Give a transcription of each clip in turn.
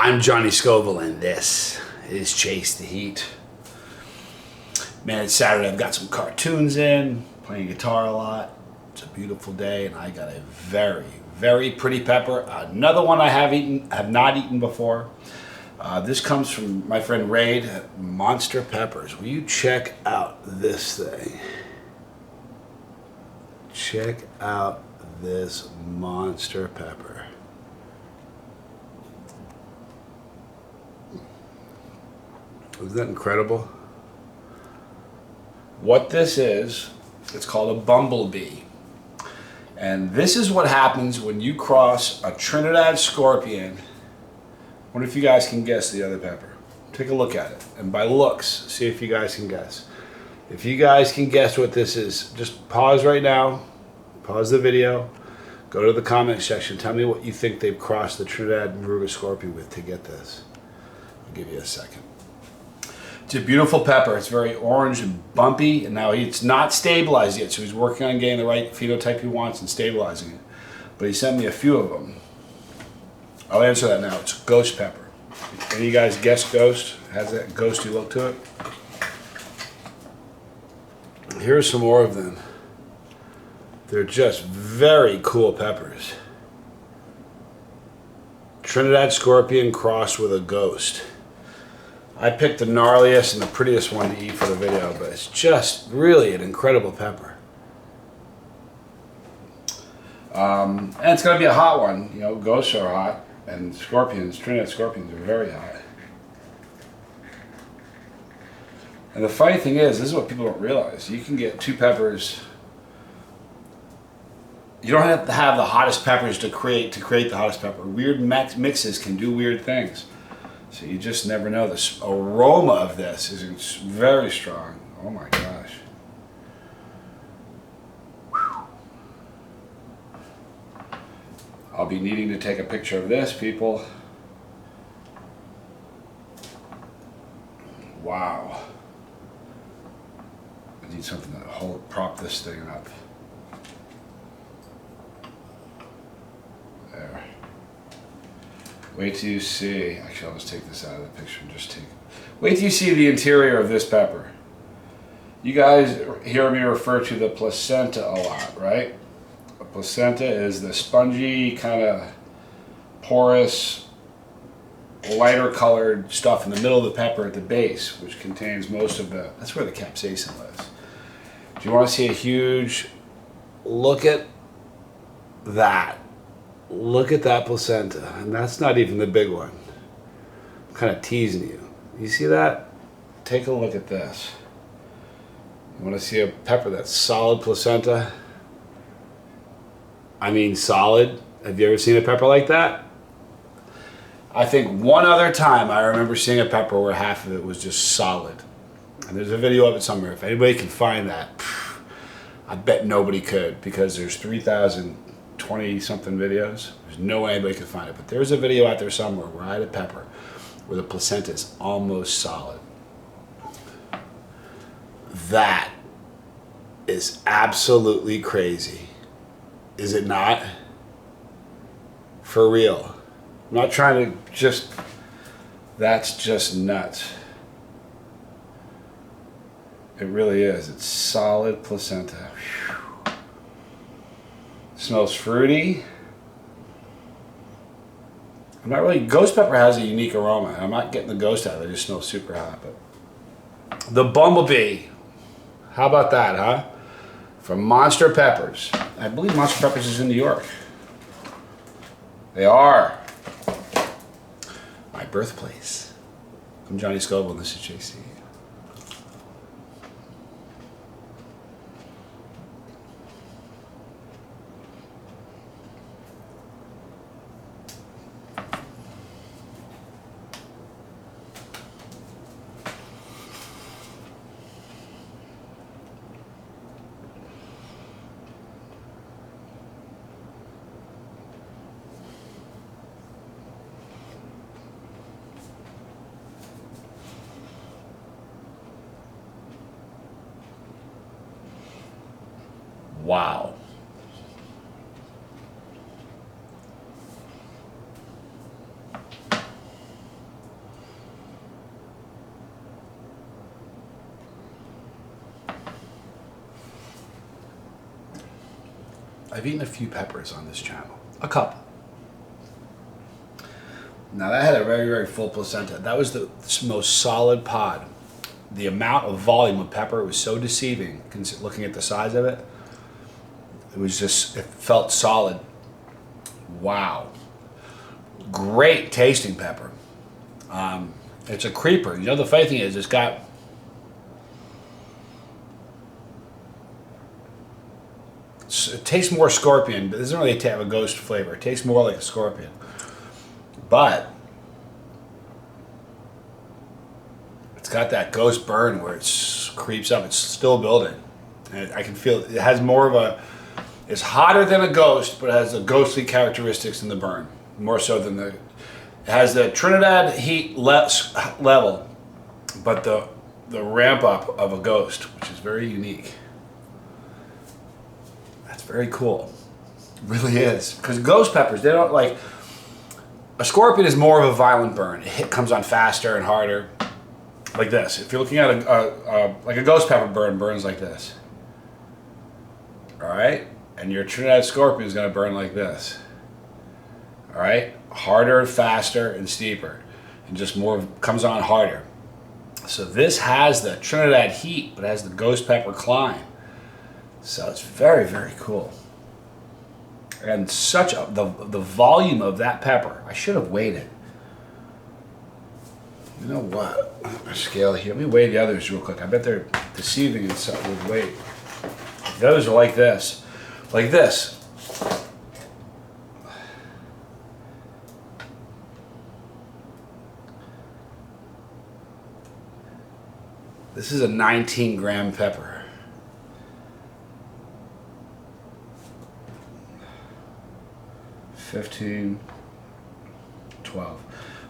I'm Johnny Scoville, and this is Chase the Heat. Man, it's Saturday. I've got some cartoons in, playing guitar a lot. It's a beautiful day, and I got a very, very pretty pepper. Another one I have not eaten before. This comes from my friend Rade at Monster Peppers. Will you check out this thing? Check out this monster pepper. Isn't that incredible? What this is, it's called a Bumblebee. And this is what happens when you cross a Trinidad scorpion. I wonder if you guys can guess the other pepper. Take a look at it. And by looks, see if you guys can guess. If you guys can guess what this is, just pause right now. Pause the video. Go to the comment section. Tell me what you think they've crossed the Trinidad scorpion with to get this. I'll give you a second. It's a beautiful pepper. It's very orange and bumpy, and now it's not stabilized yet, so he's working on getting the right phenotype he wants and stabilizing it. But he sent me a few of them. I'll answer that now. It's ghost pepper. Any of you guys guess ghost? Has that ghosty look to it? Here's some more of them. They're just very cool peppers. Trinidad scorpion crossed with a ghost. I picked the gnarliest and the prettiest one to eat for the video, but it's just really an incredible pepper. And it's going to be a hot one. You know, ghosts are hot, and scorpions, Trinidad scorpions, are very hot. And the funny thing is, this is what people don't realize. You can get two peppers. You don't have to have the hottest peppers to create the hottest pepper. Weird mixes can do weird things. So you just never know. The aroma of this is very strong. Oh my gosh. Whew. I'll be needing to take a picture of this, people. Wow. I need something to prop this thing up. There. Wait till you see, actually I'll just take this out of the picture and just take it. Wait till you see the interior of this pepper. You guys hear me refer to the placenta a lot, right? The placenta is the spongy, kind of porous, lighter colored stuff in the middle of the pepper at the base, which contains most of that's where the capsaicin lives. Do you want to see a huge look at that? Look at that placenta, and that's not even the big one. I'm kind of teasing you. You see that? Take a look at this. You want to see a pepper that's solid placenta? I mean solid. Have you ever seen a pepper like that? I think one other time I remember seeing a pepper where half of it was just solid. And there's a video of it somewhere. If anybody can find that, I bet nobody could, because there's 3,020 something videos. There's no way anybody could find it, but there's a video out there somewhere where I had a pepper where the placenta is almost solid. That is absolutely crazy. Is it not? For real. I'm not trying to that's just nuts. It really is. It's solid placenta. Whew. Smells fruity. I'm not really, ghost pepper has a unique aroma. I'm not getting the ghost out of it. It just smells super hot. But the Bumblebee, how about that, huh? From Monster Peppers. I believe Monster Peppers is in New York. They are. My birthplace. I'm Johnny Scoville, and this is JC. Wow. I've eaten a few peppers on this channel. A couple. Now that had a very, very full placenta. That was the most solid pod. The amount of volume of pepper was so deceiving, looking at the size of it. It was just, it felt solid. Wow. Great tasting pepper. It's a creeper. You know, the funny thing is, it's got, it tastes more scorpion, but it doesn't really have a ghost flavor. It tastes more like a scorpion. But it's got that ghost burn where it creeps up. It's still building. And I can feel it has more of a, it's hotter than a ghost, but it has the ghostly characteristics in the burn. More so than it has the Trinidad heat level, but the ramp up of a ghost, which is very unique. That's very cool. It really is. Because ghost peppers, they don't like, a scorpion is more of a violent burn. It comes on faster and harder. Like this. If you're looking at like a ghost pepper burns like this. Alright? And your Trinidad scorpion is going to burn like this. Alright? Harder, faster, and steeper. And just more, comes on harder. So this has the Trinidad heat, but it has the ghost pepper climb. So it's very, very cool. And such a, the volume of that pepper. I should have weighed it. You know what? A scale here. Let me weigh the others real quick. I bet they're deceiving in something with weight. The others are like this. Like this. This is a 19-gram pepper. $15, $12.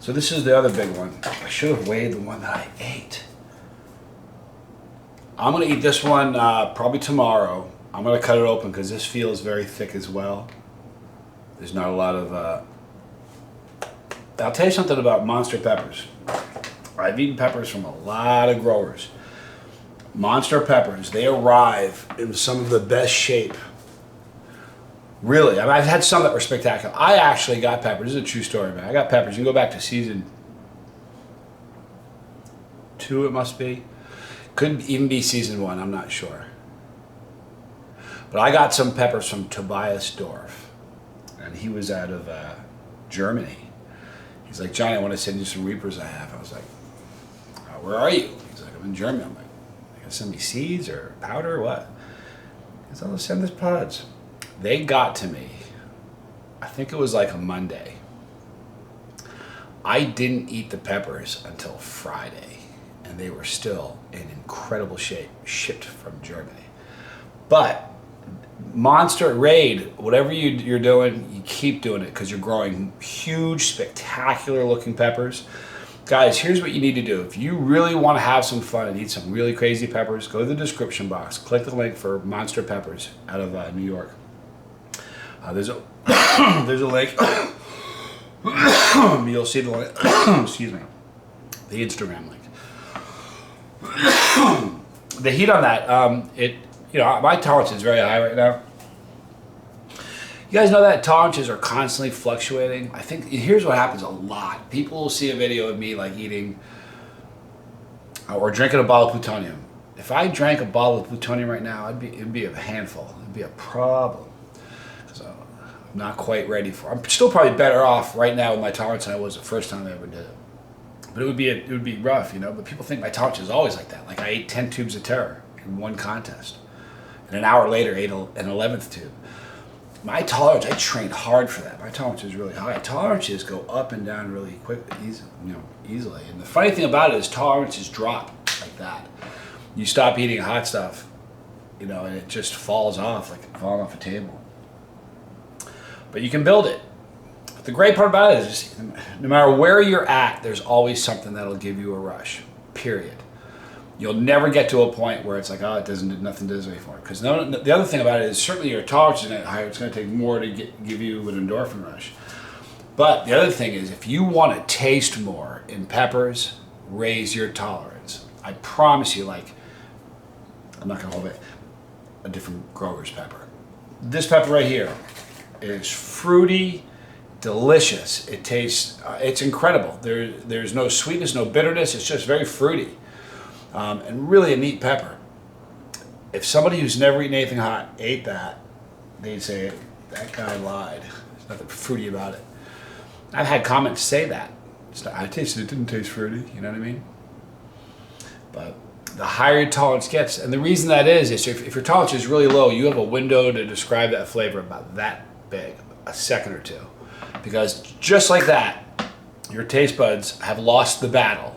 So this is the other big one. I should have weighed the one that I ate. I'm gonna eat this one probably tomorrow. I'm gonna cut it open because this feels very thick as well. There's not a lot of, I'll tell you something about monster peppers. I've eaten peppers from a lot of growers. Monster peppers, they arrive in some of the best shape. Really, I mean, I've had some that were spectacular. I actually got peppers. This is a true story, man. I got peppers. You can go back to season 2, it must be. Could even be season 1, I'm not sure. But I got some peppers from Tobias Dorf, and he was out of Germany. He's like, Johnny, I want to send you some Reapers I have. I was like, where are you? He's like, I'm in Germany. I'm like, you gonna send me seeds or powder or what? He's like, I'll send us pods. They got to me, I think it was like a Monday. I didn't eat the peppers until Friday, and they were still in incredible shape, shipped from Germany. But Monster Rade, whatever you're doing, you keep doing it because you're growing huge, spectacular looking peppers. Guys, here's what you need to do. If you really want to have some fun and eat some really crazy peppers, go to the description box, click the link for Monster Peppers out of New York. There's a there's a link. You'll see the link. Excuse me, the Instagram link. The heat on that, my tolerance is very high right now. You guys know that tolerances are constantly fluctuating. I think here's what happens a lot. People will see a video of me like eating or drinking a bottle of plutonium. If I drank a bottle of plutonium right now, it'd be a handful. It'd be a problem. So I'm not quite ready for it. I'm still probably better off right now with my tolerance than I was the first time I ever did it. But it would be rough, you know. But people think my tolerance is always like that. Like I ate 10 tubes of Terror in one contest, and an hour later ate an 11th tube. My tolerance, I trained hard for that. My tolerance is really high. Tolerances go up and down really easily. And the funny thing about it is tolerances drop like that. You stop eating hot stuff, and it just falls off like falling off a table. But you can build it. The great part about it is no matter where you're at, there's always something that'll give you a rush, period. You'll never get to a point where it's like, oh, nothing does anything for it. Because the other thing about it is certainly your tolerance is higher. It's going to take more to give you an endorphin rush. But the other thing is if you want to taste more in peppers, raise your tolerance. I promise you, I'm not going to hold it, a different grower's pepper. this pepper right here is fruity, delicious. It tastes, it's incredible. There's no sweetness, no bitterness. It's just very fruity, and really a neat pepper. If somebody who's never eaten anything hot ate that, they'd say, that guy lied. There's nothing fruity about it. I've had comments say that. I tasted it, didn't taste fruity, you know what I mean? But the higher your tolerance gets, and the reason that is if your tolerance is really low, you have a window to describe that flavor about that big, a second or two. Because just like that, your taste buds have lost the battle.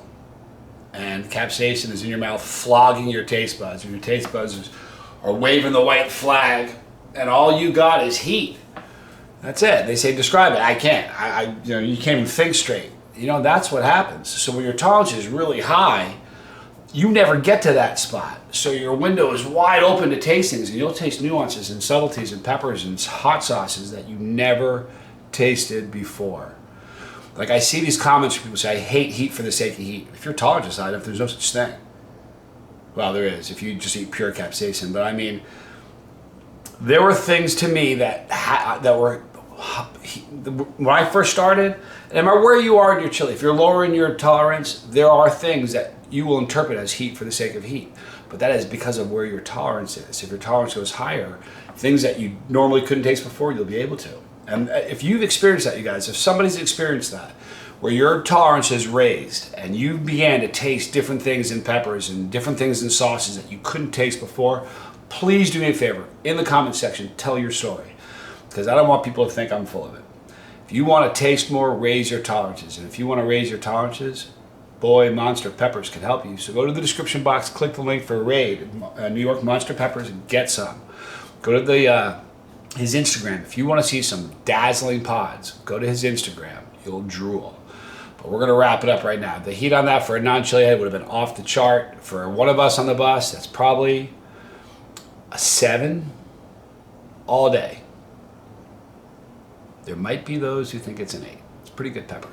And capsaicin is in your mouth flogging your taste buds. And your taste buds are waving the white flag, and all you got is heat. That's it. They say describe it. I can't. You can't even think straight. That's what happens. So when your tolerance is really high, you never get to that spot. So your window is wide open to taste things, and you'll taste nuances and subtleties and peppers and hot sauces that you never tasted before. Like I see these comments where people say, I hate heat for the sake of heat. If your tolerance is high enough, there's no such thing. Well, there is if you just eat pure capsaicin. But I mean, there were things to me that were, when I first started, no matter where you are in your chili, if you're lowering your tolerance, there are things that you will interpret as heat for the sake of heat. But that is because of where your tolerance is. If your tolerance goes higher, things that you normally couldn't taste before, you'll be able to. And if you've experienced that, you guys, if somebody's experienced that, where your tolerance is raised and you began to taste different things in peppers and different things in sauces that you couldn't taste before, please do me a favor. In the comment section, tell your story. Because I don't want people to think I'm full of it. If you want to taste more, raise your tolerances. And if you want to raise your tolerances, boy, Monster Peppers can help you. So go to the description box, click the link for Rade, New York Monster Peppers, and get some. Go to his Instagram. If you want to see some dazzling pods, go to his Instagram. You'll drool. But we're going to wrap it up right now. The heat on that for a non-chili head would have been off the chart. For one of us on the bus, that's probably a 7 all day. There might be those who think it's an 8. It's pretty good pepper.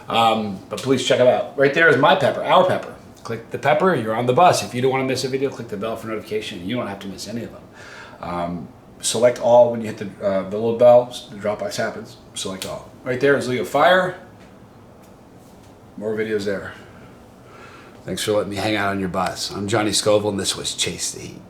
But please check it out. Right there is my pepper, our pepper. Click the pepper, you're on the bus. If you don't want to miss a video, click the bell for notification. You don't have to miss any of them. Select all when you hit the little bell. The Dropbox happens. Select all. Right there is Leo Fire. More videos there. Thanks for letting me hang out on your bus. I'm Johnny Scoville, and this was Chase the Heat.